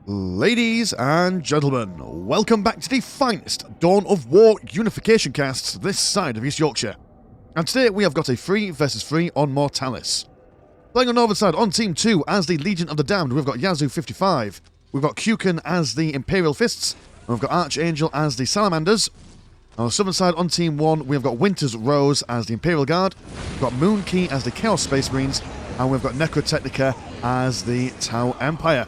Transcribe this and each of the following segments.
Ladies and gentlemen, welcome back to the finest Dawn of War Unification casts this side of East Yorkshire. And today we have got a 3 versus 3 on Mortalis. Playing on Northern side on Team 2 as the Legion of the Damned, we've got Yazoo 55, we've got Kingston as the Imperial Fists, and we've got Archangel as the Salamanders. On the Southern side on Team 1, we've got Winter's Rose as the Imperial Guard, we've got Moon Key as the Chaos Space Marines, and we've got Necrotechnica as the Tau Empire.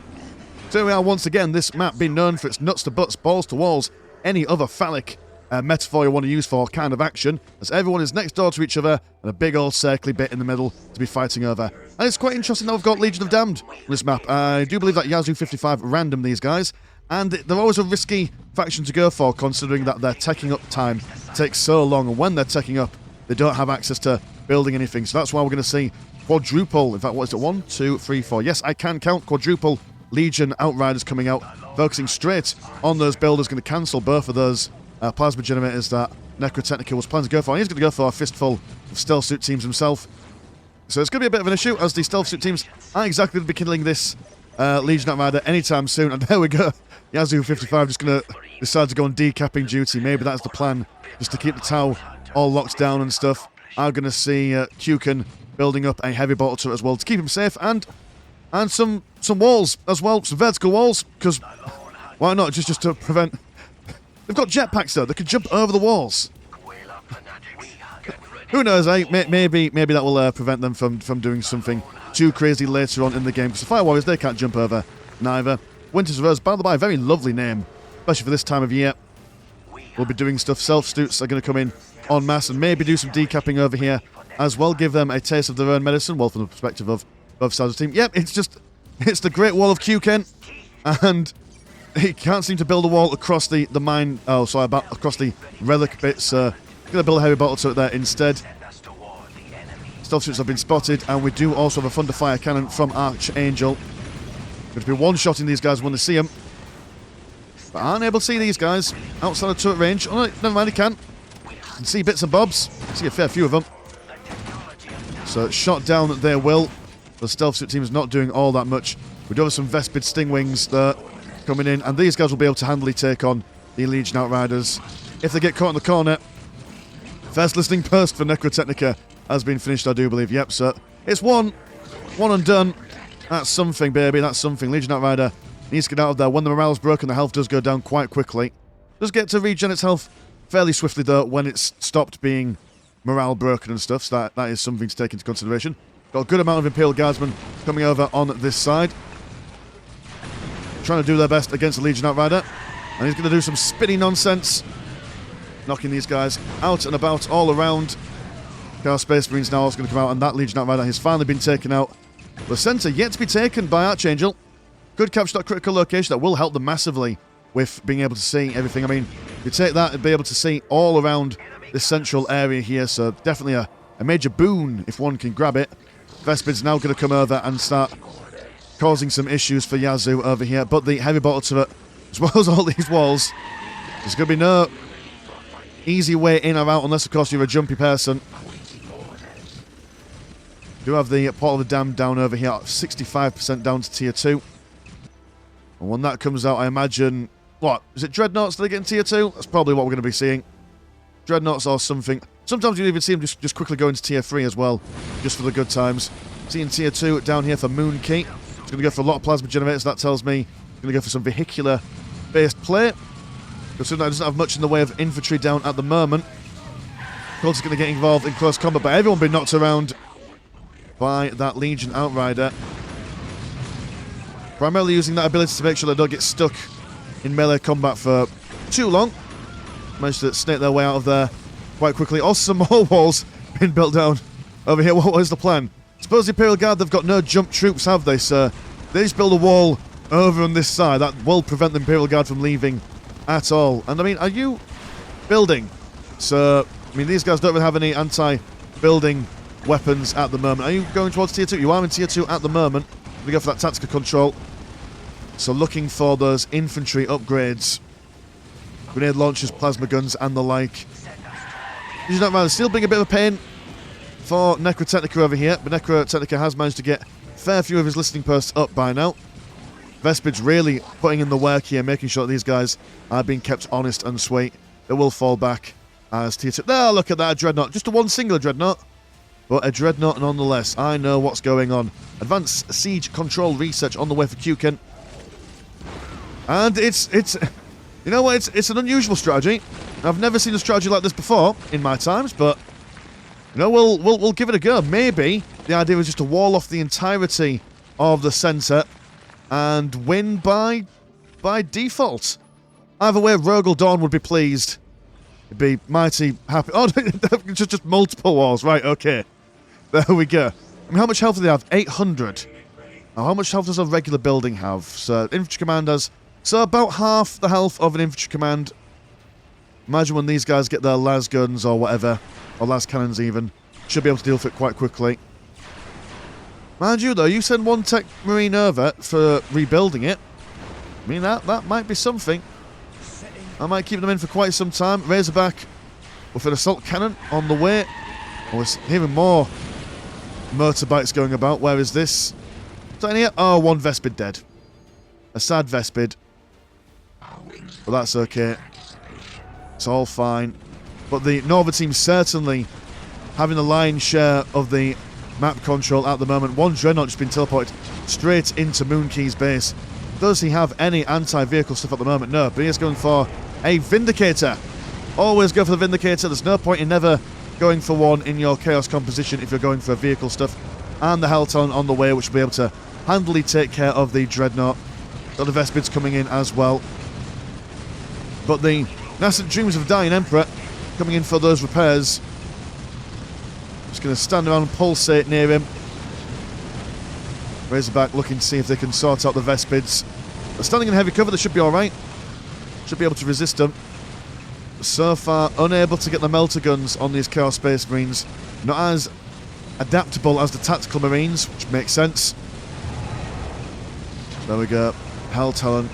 So we are once again, this map being known for its nuts to butts, balls to walls, any other phallic metaphor you want to use for kind of action, as everyone is next door to each other and a big old circly bit in the middle to be fighting over. And it's quite interesting that we've got Legion of Damned on this map. I do believe that Yazoo 55 random these guys, and they're always a risky faction to go for, considering that their teching up time takes so long, and when they're teching up, they don't have access to building anything. So that's why we're going to see quadruple, in fact, what is it, 1, 2, 3, 4, yes, I can count quadruple Legion Outriders coming out, focusing straight on those builders, going to cancel both of those plasma generators that Necrotechnica was planning to go for. And he's going to go for a fistful of stealth suit teams himself. So it's going to be a bit of an issue, as the stealth suit teams aren't exactly going to be killing this Legion Outrider anytime soon. And there we go, Yazoo 55 just going to decide to go on decapping duty. Maybe that's the plan, just to keep the Tau all locked down and stuff. I'm going to see Kingston building up a heavy bottle turret as well to keep him safe, and some walls as well, some vertical walls, because why not, just to prevent... They've got jetpacks though, they can jump over the walls. Who knows, eh? Maybe that will prevent them from doing something too crazy later on in the game, because the Fire Warriors, they can't jump over neither. Winter's Rose, by the by, a very lovely name, especially for this time of year. We'll be doing stuff, self-suits are going to come in en masse, and maybe do some decapping over here as well, give them a taste of their own medicine, well, from the perspective of both sides of the team. Yep, it's the Great Wall of Kingston, and he can't seem to build a wall across the mine, across the relic bits. Going to build a heavy bottle turret there instead. Stealth suits have been spotted, and we do also have a thunder fire cannon from Archangel. Going to be one-shotting these guys when they see them, but aren't able to see these guys outside of turret range. Oh, no, never mind, he can see bits and bobs. See a fair few of them. So shot down they will. The stealth suit team is not doing all that much. We do have some Vespid Stingwings that coming in, and these guys will be able to handily take on the Legion Outriders if they get caught in the corner. First listening post for Necrotechnica has been finished, I do believe. Yep, so it's one and done. That's something, baby, that's something. Legion Outrider needs to get out of there. When the morale's broken, the health does go down quite quickly. Does get to regen its health fairly swiftly, though, when it's stopped being morale broken and stuff, so that is something to take into consideration. Got a good amount of Imperial Guardsmen coming over on this side, trying to do their best against the Legion Outrider, and he's going to do some spinny nonsense, knocking these guys out and about all around. Chaos Space Marines now also going to come out, and that Legion Outrider has finally been taken out. The centre yet to be taken by Archangel. Good capture that critical location. That will help them massively with being able to see everything. I mean, if you take that and be able to see all around this central area here, so definitely a major boon if one can grab it. Vespid's now going to come over and start causing some issues for Yazoo over here, but the heavy bottle turret, as well as all these walls, there's going to be no easy way in or out, unless of course you're a jumpy person. Do have the Portal of the Damned down over here, 65% down to tier 2. And when that comes out, I imagine, what, is it Dreadnoughts that they get in tier 2? That's probably what we're going to be seeing. Dreadnoughts or something. Sometimes you even see them just quickly go into tier 3 as well, just for the good times. Seeing tier 2 down here for Moon Key. It's going to go for a lot of plasma generators, that tells me. It's going to go for some vehicular-based play. Considering that doesn't have much in the way of infantry down at the moment. Colts is going to get involved in close combat, but everyone being knocked around by that Legion Outrider. Primarily using that ability to make sure they don't get stuck in melee combat for too long. Managed to snake their way out of there quite quickly. Also, some more walls being built down over here. What was the plan? Suppose the Imperial Guard, they've got no jump troops, have they, sir? They just build a wall over on this side. That will prevent the Imperial Guard from leaving at all. And, I mean, are you building? So, I mean, these guys don't really have any anti-building weapons at the moment. Are you going towards tier 2? You are in tier 2 at the moment. We go for that tactical control. So, looking for those infantry upgrades. Grenade launchers, plasma guns, and the like. Legion Outrider still being a bit of a pain for Necrotechnica over here, but Necrotechnica has managed to get a fair few of his listening posts up by now. Vespid's really putting in the work here, making sure that these guys are being kept honest and sweet. They will fall back as Tier 2. Oh, look at that, a Dreadnought. Just a one singular Dreadnought, but a Dreadnought nonetheless. I know what's going on. Advanced Siege Control Research on the way for Kukin. And it's you know what, it's an unusual strategy. I've never seen a strategy like this before in my times, but you know, we'll give it a go. Maybe the idea was just to wall off the entirety of the centre and win by default. Either way, Rogel Dawn would be pleased. He'd be mighty happy. Oh, just multiple walls. Right, okay. There we go. I mean, how much health do they have? 800. Now, how much health does a regular building have? So, infantry command has... So, about half the health of an infantry command. Imagine when these guys get their las guns or whatever, or las cannons even. Should be able to deal with it quite quickly. Mind you, though, you send one tech marine over for rebuilding it. I mean, that might be something. I might keep them in for quite some time. Razorback with an assault cannon on the way. Oh, it's even more motorbikes going about. Where is this? Is that in here? Oh, one Vespid dead. A sad Vespid. But that's okay. It's all fine. But the Nova team certainly having the lion's share of the map control at the moment. One Dreadnought just been teleported straight into Moonkey's base. Does he have any anti-vehicle stuff at the moment? No, but he is going for a Vindicator. Always go for the Vindicator. There's no point in never going for one in your Chaos composition if you're going for vehicle stuff. And the Helltalon on the way, which will be able to handily take care of the Dreadnought. Got the Vespids coming in as well. But the Nascent Dreams of a Dying Emperor coming in for those repairs. Just going to stand around and pulsate near him. Razorback looking to see if they can sort out the Vespids. They're standing in heavy cover, they should be alright. Should be able to resist them. So far, unable to get the melter guns on these Chaos Space Marines. Not as adaptable as the Tactical Marines, which makes sense. There we go. Helltalon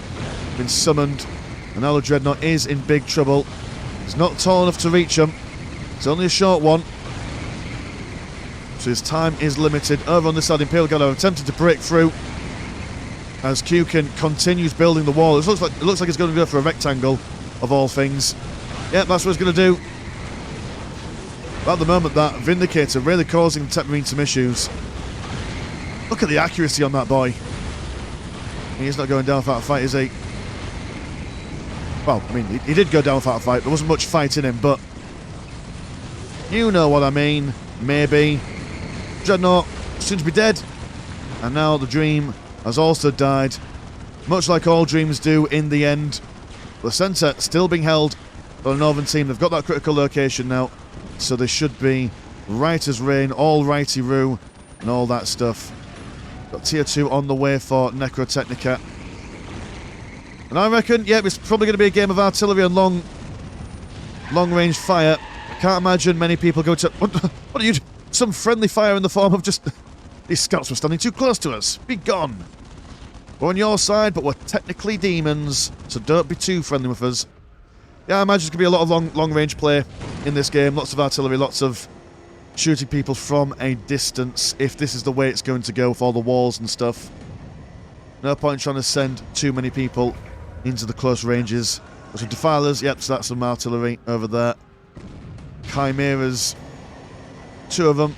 been summoned. And now the Dreadnought is in big trouble. He's not tall enough to reach him. It's only a short one. So his time is limited. Over on this side, Imperial Guard are attempting to break through as Kukin continues building the wall. It looks like it's going to go for a rectangle, of all things. Yeah, that's what it's going to do. But at the moment, that Vindicator really causing the Tech Marine some issues. Look at the accuracy on that boy. He's not going down without a fight, is he? Well, I mean, he did go down without a fight. There wasn't much fight in him, but you know what I mean. Maybe. Dreadnought soon to be dead. And now the Dream has also died. Much like all dreams do in the end. The centre still being held by the Northern team. They've got that critical location now. So they should be right as rain, all righty-roo, and all that stuff. Got Tier 2 on the way for Necrotechnica. And I reckon, yeah, it's probably going to be a game of artillery and long-range fire. I can't imagine many people go to... What are you... Some friendly fire in the form of just... These scouts were standing too close to us. Be gone. We're on your side, but we're technically demons, so don't be too friendly with us. Yeah, I imagine there's going to be a lot of long-range play in this game. Lots of artillery, lots of shooting people from a distance, if this is the way it's going to go with all the walls and stuff. No point in trying to send too many people into the close ranges. There's some Defilers, yep, so that's some artillery over there. Chimeras, 2 of them.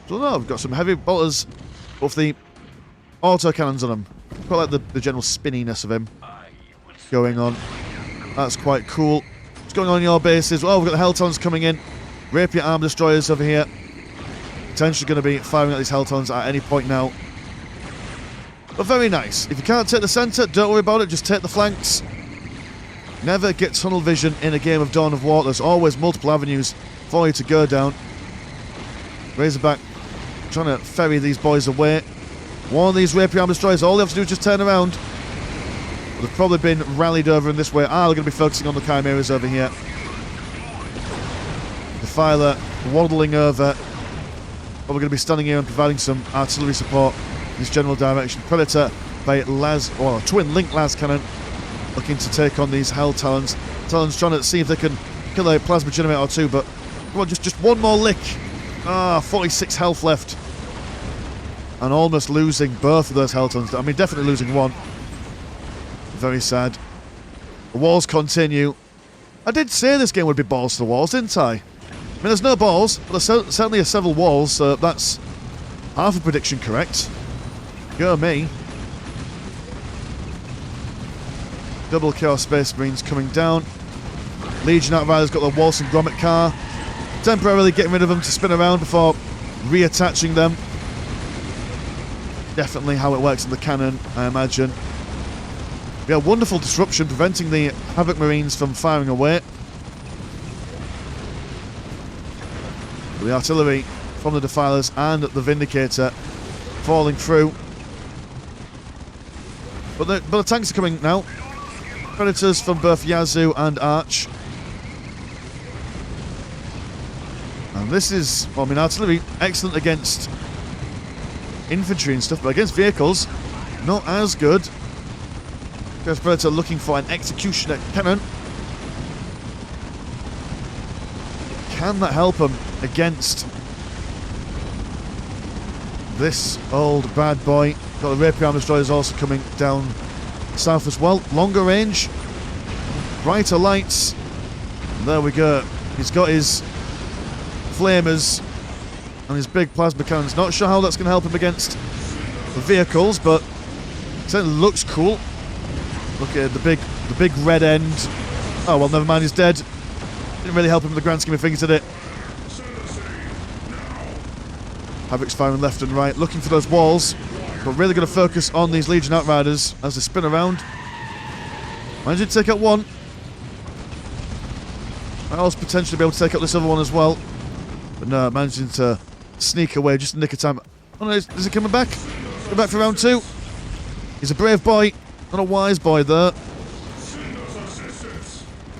So no, we've got some heavy bolters with the autocannons on them. Quite like the general spinniness of him going on. That's quite cool. What's going on in your bases? Oh, we've got the Helltalons coming in. Rapier arm destroyers over here. Potentially going to be firing at these Helltalons at any point now. But very nice. If you can't take the centre, don't worry about it. Just take the flanks. Never get tunnel vision in a game of Dawn of War. There's always multiple avenues for you to go down. Razorback trying to ferry these boys away. One of these Rapier arm destroyers, all they have to do is just turn around. But they've probably been rallied over in this way. They're going to be focusing on the Chimeras over here. Defiler waddling over. Probably going to be standing here and providing some artillery support in this general direction. Predator by twin link las cannon looking to take on these Helltalons. Talons trying to see if they can kill a plasma generator or 2, but come on, just one more lick. 46 health left. And almost losing both of those Helltalons. I mean, definitely losing one. Very sad. The walls continue. I did say this game would be balls to the walls, didn't I? I mean, there's no balls, but there certainly are several walls, so that's half a prediction correct. Go me. Double Chaos Space Marines coming down. Legion Outriders got the Waltz and Grommet car. Temporarily getting rid of them to spin around before reattaching them. Definitely how it works in the cannon, I imagine. We have wonderful disruption, preventing the Havoc Marines from firing away. The artillery from the Defilers and the Vindicator falling through. But the tanks are coming now. Predators from both Yazoo and Arch. And this is, well, I mean, artillery, excellent against infantry and stuff, but against vehicles, not as good. There's Predator looking for an executioner cannon. Can that help him against this old bad boy? Got the Rapier Arm Destroyers also coming down south as well. Longer range, brighter lights. And there we go. He's got his flamers and his big plasma cannons. Not sure how that's going to help him against the vehicles, but it certainly looks cool. Look at the big red end. Oh well, never mind. He's dead. Didn't really help him in the grand scheme of things, did it? Havoc's firing left and right, looking for those walls, but really going to focus on these Legion Outriders as they spin around. Managed to take out one. Might also potentially be able to take out this other one as well. But no, managing to sneak away just in the nick of time. Oh no, is he coming back? Coming back for round two. He's a brave boy, not a wise boy there.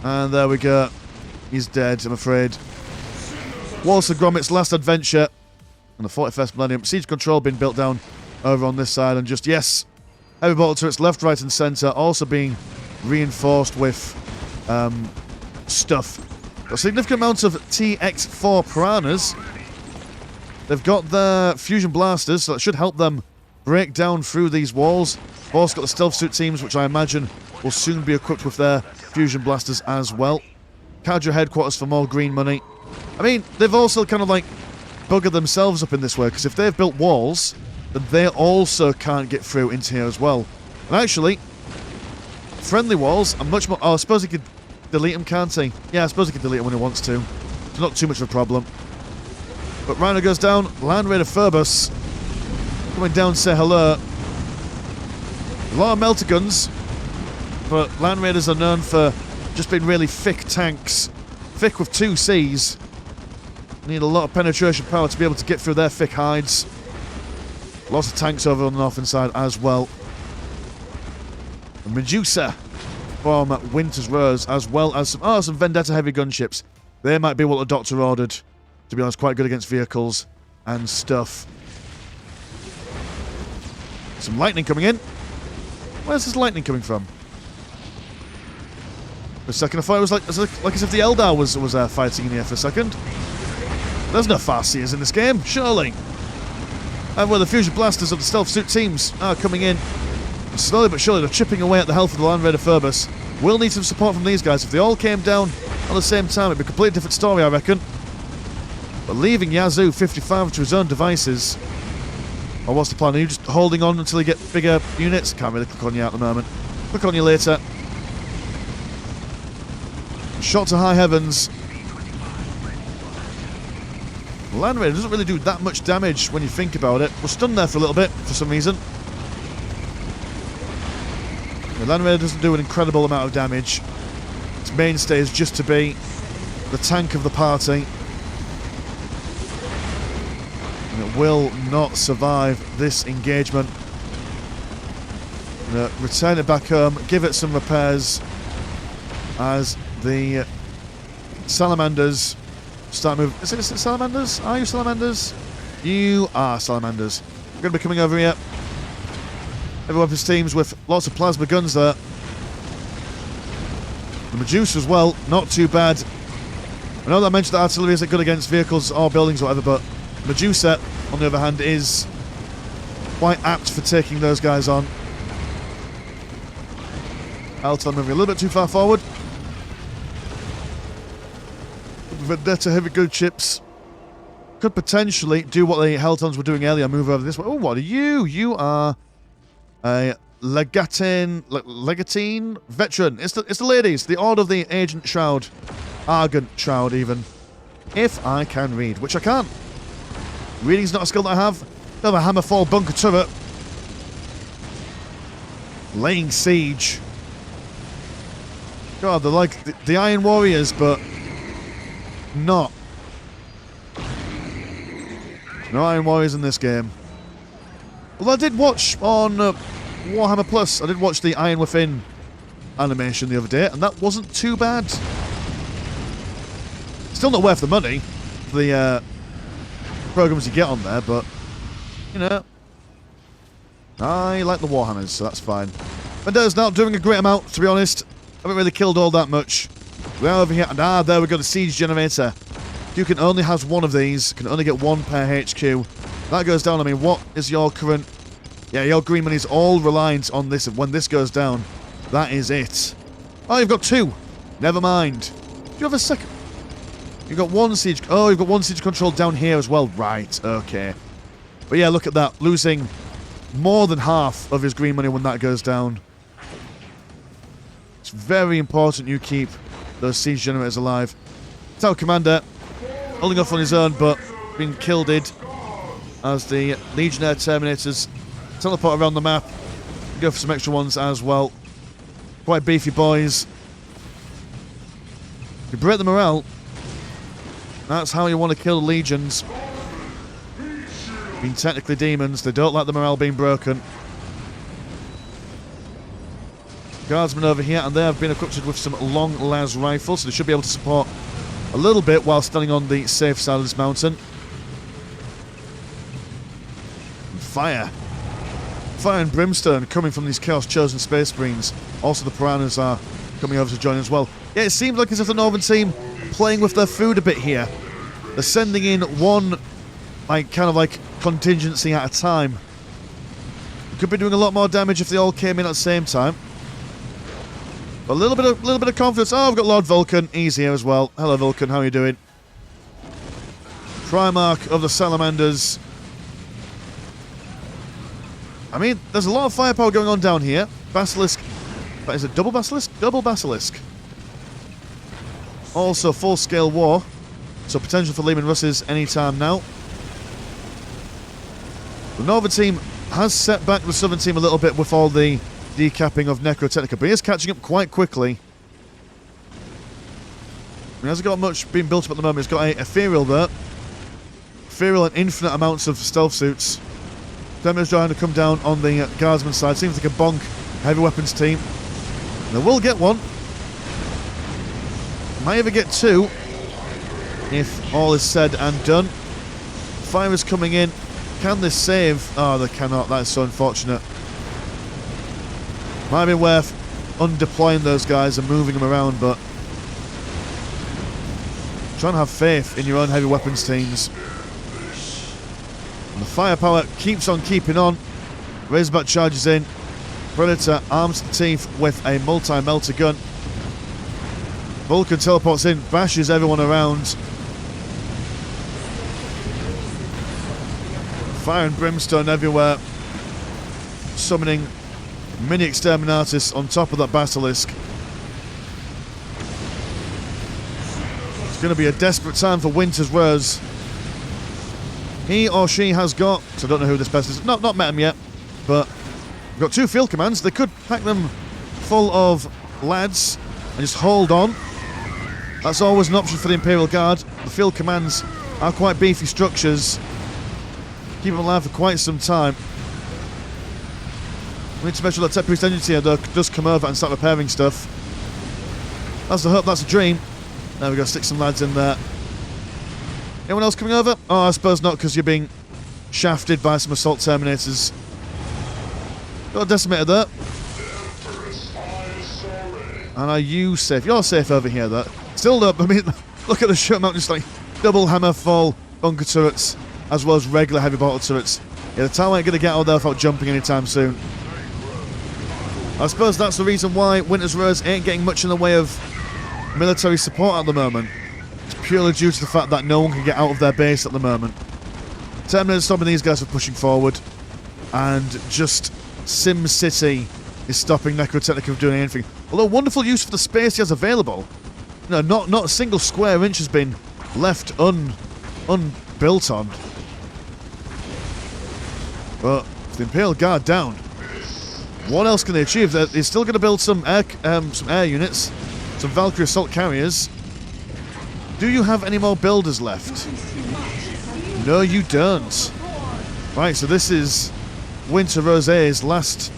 And there we go. He's dead, I'm afraid. Waltz and Grommet's last adventure on the 41st Millennium. Siege control being built down over on this side, and just, yes, heavy bolter turrets left, right and centre, also being reinforced with stuff. Got a significant amount of TX4 Piranhas. They've got their fusion blasters, so that should help them break down through these walls. They've also got the stealth suit teams, which I imagine will soon be equipped with their fusion blasters as well. Cadre headquarters for more green money. I mean, they've also kind of like buggered themselves up in this way, because if they've built walls, then they also can't get through into here as well. And actually, friendly walls are much more... Oh, I suppose he could delete them, can't he? Yeah, I suppose he can delete them when he wants to. It's not too much of a problem. But Rhino goes down. Land Raider Phoebus coming down to say hello. A lot of melter guns, but Land Raiders are known for just being really thick tanks. Thick with 2 Cs. Need a lot of penetration power to be able to get through their thick hides. Lots of tanks over on the northern side as well. And Medusa from Winter's Rose, as well as some Vendetta heavy gunships. They might be what the Doctor ordered. To be honest, quite good against vehicles and stuff. Some lightning coming in. Where's this lightning coming from? For a second, I thought it was like as if the Eldar was fighting in here for a second. There's no Farseers in this game, surely. And where the fusion blasters of the stealth suit teams are coming in. Slowly but surely, they're chipping away at the health of the Land Raider Phoebus. We'll need some support from these guys. If they all came down at the same time, it'd be a completely different story, I reckon. But leaving Yazoo 55 to his own devices. Or what's the plan? Are you just holding on until you get bigger units? Can't really click on you at the moment. Click on you later. Shot to high heavens. Land Raider doesn't really do that much damage when you think about it. We're stunned there for a little bit for some reason. The Land Raider doesn't do an incredible amount of damage. Its mainstay is just to be the tank of the party. And it will not survive this engagement. Return it back home, give it some repairs as the Salamanders start moving. Is it Salamanders? Are you Salamanders? You are Salamanders. We're going to be coming over here. Heavy weapons teams with lots of plasma guns there. The Medusa as well, not too bad. I know that I mentioned that artillery isn't good against vehicles or buildings or whatever, but Medusa, on the other hand, is quite apt for taking those guys on. Alton moving a little bit too far forward. Vendetta heavy good chips could potentially do what the Heltons were doing earlier, move over this way. Oh, what are you? You are a legatine veteran. It's the ladies, the Order of the Agent Shroud, Argent Shroud even. If I can read, which I can't. Reading's not a skill that I have. Another Hammerfall bunker turret. Laying siege. God, they're like the Iron Warriors, but not. No Iron Warriors in this game. Well, I did watch on Warhammer Plus, I did watch the Iron Within animation the other day, and that wasn't too bad. Still not worth the money for the programs you get on there, but, you know, I like the Warhammers, so that's fine. Vendetta's not doing a great amount, to be honest. Haven't really killed all that much. We are over here, and there we go, the siege generator. Duke only has one of these, can only get one per HQ. That goes down, I mean, what is your current... Yeah, your green money's all reliant on this. When this goes down, that is it. Oh, you've got two. Never mind. Do you have a second? You've got one siege... Oh, you've got one siege control down here as well. Right, okay. But yeah, look at that. Losing more than half of his green money when that goes down. It's very important you keep those siege generators alive. Tower Commander holding off on his own, but being killed as the Legionnaire Terminators teleport around the map. Go for some extra ones as well. Quite beefy boys. If you break the morale, that's how you want to kill the legions. Being technically demons, they don't like the morale being broken. Guardsmen over here, and they have been equipped with some long las rifles, so they should be able to support a little bit while standing on the safe side of this mountain. And fire and brimstone coming from these Chaos Chosen Space Marines. Also the Piranhas are coming over to join as well. Yeah, it seems like as if the Northern team playing with their food a bit here. They're sending in one, kind of contingency at a time. Could be doing a lot more damage if they all came in at the same time. But a little bit of confidence. Oh, I've got Lord Vulcan. He's here as well. Hello, Vulcan. How are you doing? Primarch of the Salamanders. I mean, there's a lot of firepower going on down here. Basilisk. Is it double Basilisk? Double Basilisk. Also, full-scale war. So potential for Lehman Russes anytime now. The Northern team has set back the Southern team a little bit with all the decapping of Necrotechnica, but he is catching up quite quickly. He hasn't got much being built up at the moment. He's got a Imperial there. Imperial and infinite amounts of stealth suits. Demo's trying to come down on the Guardsman side. Seems like a bonk heavy weapons team. And they will get one. Might even get two if all is said and done. Fire is coming in. Can this save? Oh, they cannot. That is so unfortunate. Might be worth undeploying those guys and moving them around, but try and have faith in your own heavy weapons teams. And the firepower keeps on keeping on. Razorback charges in. Predator arms the teeth with a multi-melter gun. Vulcan teleports in, bashes everyone around. Fire and brimstone everywhere. Summoning mini exterminatus on top of that basilisk. It's going to be a desperate time for Winter's Rose. He or she has got, so I don't know who this person is, not met him yet, but we've got two field commands. They could pack them full of lads and just hold on. That's always an option for the Imperial Guard. The field commands are quite beefy structures. Keep them alive for quite some time. We need to make sure that Tech Priest Engineer does come over and start repairing stuff. That's the hope, that's the dream. There we go, stick some lads in there. Anyone else coming over? Oh, I suppose not, because you're being shafted by some assault terminators. Got a decimator there. And are you safe? You're safe over here, though. Still up, I mean, look at the shot mount, just like double hammer fall bunker turrets, as well as regular heavy bottle turrets. Yeah, the tower ain't going to get out there without jumping anytime soon. I suppose that's the reason why Winter's Rose ain't getting much in the way of military support at the moment. It's purely due to the fact that no one can get out of their base at the moment. Terminator's stopping these guys from pushing forward, and just Sim City is stopping Necrotechnica from doing anything. Although wonderful use for the space he has available. No, not a single square inch has been left unbuilt on. But with the Imperial Guard down, what else can they achieve? They're still going to build some air units, some Valkyrie assault carriers. Do you have any more builders left? No, you don't. Right, so this is Winter Rose's last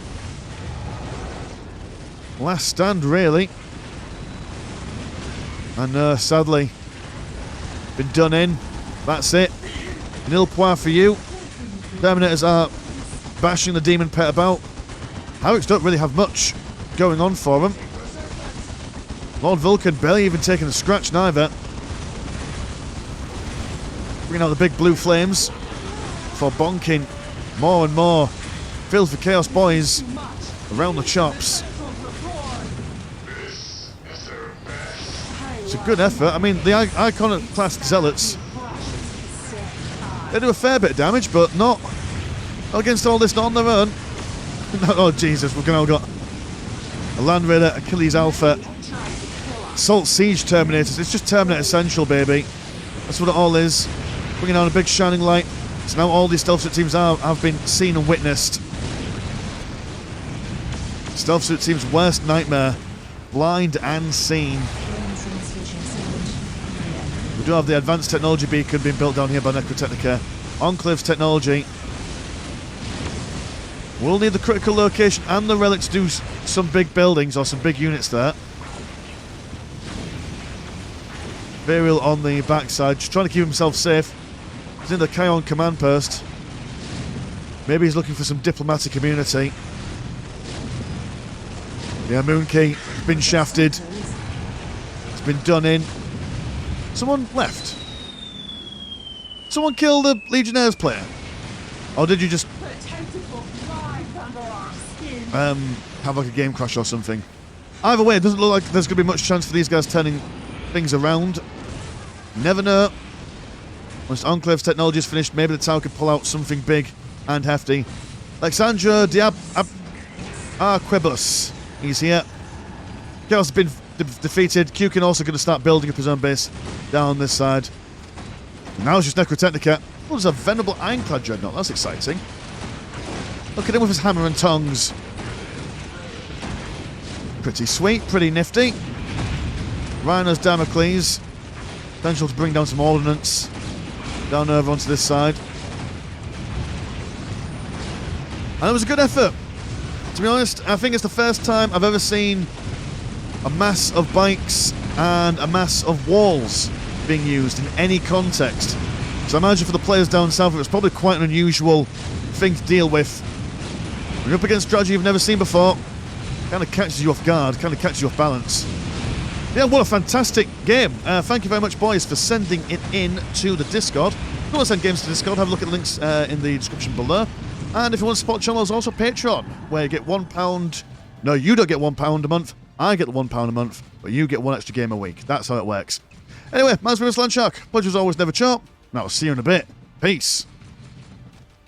stand, really. And sadly, been done in. That's it. Nil point for you. Terminators are bashing the demon pet about. Havocs don't really have much going on for them. Lord Vulcan barely even taking a scratch neither. Bringing out the big blue flames for bonking more and more Fields for Chaos boys around the chops. It's a good effort. I mean, the Iconoclast Zealots, they do a fair bit of damage, but not against all this, not on their own. Oh, Jesus, we've now got a Land Raider, Achilles Alpha, Salt Siege Terminators. It's just Terminator Central, baby. That's what it all is. Bringing down a big shining light. So now all these Stealth Suit teams have been seen and witnessed. Stealth Suit team's worst nightmare. Blind and seen. We do have the advanced technology beacon being built down here by Necrotechnica. Enclave's technology. We'll need the critical location and the relic to do some big buildings or some big units there. Imperial on the backside, just trying to keep himself safe. He's in the Kion command post. Maybe he's looking for some diplomatic immunity. Yeah, Moonkey has been shafted. It's been done in. Someone left. Someone killed the Legionnaires player. Or did you just have like a game crash or something? Either way, it doesn't look like there's going to be much chance for these guys turning things around. Never know. Once Enclave's technology is finished, maybe the tower could pull out something big and hefty. Alexandra Arquebus. He's here. Chaos has been defeated. Kukin also going to start building up his own base down this side. Now it's just Necrotechnica. Oh, there's a venerable Ironclad Dreadnought. That's exciting. Look at him with his hammer and tongs. Pretty sweet, pretty nifty. Rhino's Damocles. Potential to bring down some ordnance down over onto this side. And it was a good effort. To be honest, I think it's the first time I've ever seen a mass of bikes and a mass of walls being used in any context. So I imagine for the players down south, it was probably quite an unusual thing to deal with. When you're up against strategy you've never seen before, kind of catches you off guard, kind of catches you off balance. Yeah, what a fantastic game. Thank you very much, boys, for sending it in to the Discord. If you want to send games to Discord, have a look at the links in the description below. And if you want to support the channel, there's also Patreon, where you get £1. No, you don't get £1 a month. I get the £1 a month, but you get one extra game a week. That's how it works. Anyway, my name's Landshark. Pleasure as always, never chop. And I'll see you in a bit. Peace.